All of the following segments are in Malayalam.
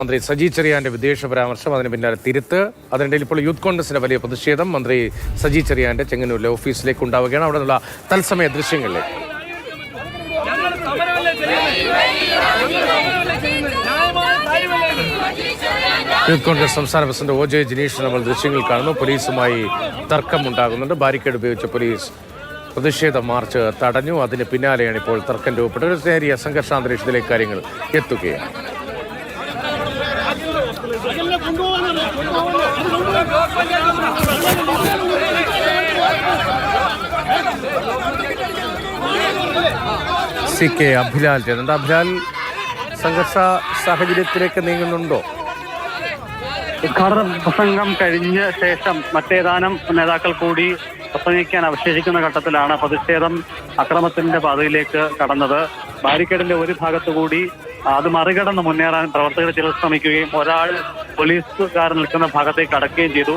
മന്ത്രി സജി ചെറിയാന്റെ വിദേശ പരാമർശം, അതിന് പിന്നാലെ തിരുത്ത്. അതിനിടയിൽ ഇപ്പോൾ യൂത്ത് കോൺഗ്രസിന്റെ വലിയ പ്രതിഷേധം മന്ത്രി സജി ചെറിയാന്റെ ചെങ്ങന്നൂരിലെ ഓഫീസിലേക്ക് ഉണ്ടാവുകയാണ്. അവിടെ നിന്നുള്ള തത്സമയ ദൃശ്യങ്ങളിലേക്ക്. യൂത്ത് കോൺഗ്രസ് സംസ്ഥാന പ്രസിഡന്റ് OJ ജിനീഷ് നമ്മൾ ദൃശ്യങ്ങൾ കാണുന്നു. പോലീസുമായി തർക്കമുണ്ടാകുന്നുണ്ട്. ബാരിക്കേഡ് ഉപയോഗിച്ച് പോലീസ് പ്രതിഷേധ മാർച്ച് തടഞ്ഞു. അതിന് പിന്നാലെയാണ് ഇപ്പോൾ തർക്കം രൂപപ്പെട്ടത്. ഒരു നേരിയ സംഘർഷാന്തരീക്ഷത്തിലേക്ക് കാര്യങ്ങൾ എത്തുകയാണ്. CK അഭിലാൽ ചെയ്യുന്നുണ്ട്. അഭിലാൽ, സംഘർഷ സാഹചര്യത്തിലേക്ക് നീങ്ങുന്നുണ്ടോ? ഉദ്ഘാടന പ്രസംഗം കഴിഞ്ഞ ശേഷം മറ്റേതാനും നേതാക്കൾ കൂടി പ്രസംഗിക്കാൻ അവശേഷിക്കുന്ന ഘട്ടത്തിലാണ് പ്രതിഷേധം അക്രമത്തിന്റെ പാതയിലേക്ക് കടന്നത്. ബാരിക്കേഡിന്റെ ഒരു ഭാഗത്തുകൂടി അത് മറികടന്ന് മുന്നേറാൻ പ്രവർത്തകർ ചിലർ ശ്രമിക്കുകയും ഒരാൾ പോലീസുകാർ നിൽക്കുന്ന ഭാഗത്തേക്ക് കടക്കുകയും ചെയ്തു.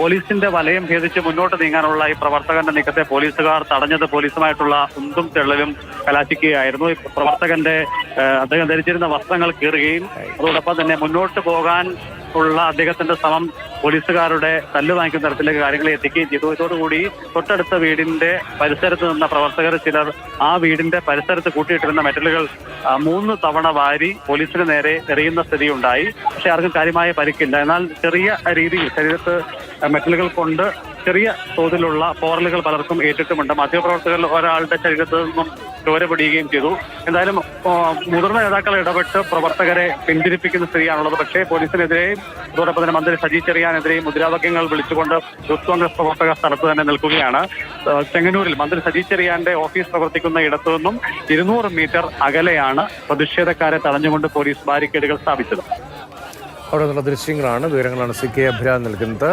പോലീസിന്റെ വലയം ഭേദിച്ച് മുന്നോട്ട് നീങ്ങാനുള്ള ഈ പ്രവർത്തകന്റെ നീക്കത്തെ പോലീസുകാർ തടഞ്ഞത് പോലീസുമായിട്ടുള്ള ഉന്തും തെള്ളലും കലാശിക്കുകയായിരുന്നു. പ്രവർത്തകന്റെ അദ്ദേഹം ധരിച്ചിരുന്ന വസ്ത്രങ്ങൾ കീറുകയും അതോടൊപ്പം തന്നെ മുന്നോട്ട് പോകാൻ ഉള്ള അദ്ദേഹത്തിന്റെ ശ്രമം പോലീസുകാരുടെ തല്ല് വാങ്ങിക്കുന്ന തരത്തിലേക്ക് കാര്യങ്ങളെ എത്തിക്കുകയും ചെയ്തു. ഇതോടുകൂടി തൊട്ടടുത്ത വീടിന്റെ പരിസരത്ത് നിന്ന പ്രവർത്തകർ ചിലർ ആ വീടിന്റെ പരിസരത്ത് കൂട്ടിയിട്ടിരുന്ന മെറ്റലുകൾ 3 തവണ വാരി പോലീസിന് നേരെ എറിയുന്ന സ്ഥിതിയുണ്ടായി. പക്ഷെ ആർക്കും കാര്യമായ പരിക്കില്ല. എന്നാൽ ചെറിയ രീതിയിൽ ശരീരത്ത് മെറ്റലുകൾ കൊണ്ട് ചെറിയ തോതിലുള്ള പോറലുകൾ പലർക്കും ഏറ്റിട്ടുമുണ്ട്. മാധ്യമപ്രവർത്തകരിൽ ഒരാളുടെ ശരീരത്തിൽ നിന്നും ചോര പിടിയുകയും ചെയ്തു. എന്തായാലും മുതിർന്ന നേതാക്കൾ ഇടപെട്ട് പ്രവർത്തകരെ പിന്തിരിപ്പിക്കുന്ന സ്ഥിതിയാണുള്ളത്. പക്ഷേ പോലീസിനെതിരെയും അതോടൊപ്പം തന്നെ മന്ത്രി സജി ചെറിയാനെതിരെയും മുദ്രാവാക്യങ്ങൾ വിളിച്ചുകൊണ്ട് യൂത്ത് കോൺഗ്രസ് പ്രവർത്തകർ സ്ഥലത്ത് തന്നെ നിൽക്കുകയാണ്. ചെങ്ങന്നൂരിൽ മന്ത്രി സജി ചെറിയാന്റെ ഓഫീസ് പ്രവർത്തിക്കുന്ന ഇടത്തു നിന്നും 200 മീറ്റർ അകലെയാണ് പ്രതിഷേധക്കാരെ തടഞ്ഞുകൊണ്ട് പോലീസ് ബാരിക്കേഡുകൾ സ്ഥാപിച്ചത്. അവിടെ നിന്നുള്ള ദൃശ്യങ്ങളാണ്, വിവരങ്ങളാണ് CK അഭിലാൽ നൽകുന്നത്.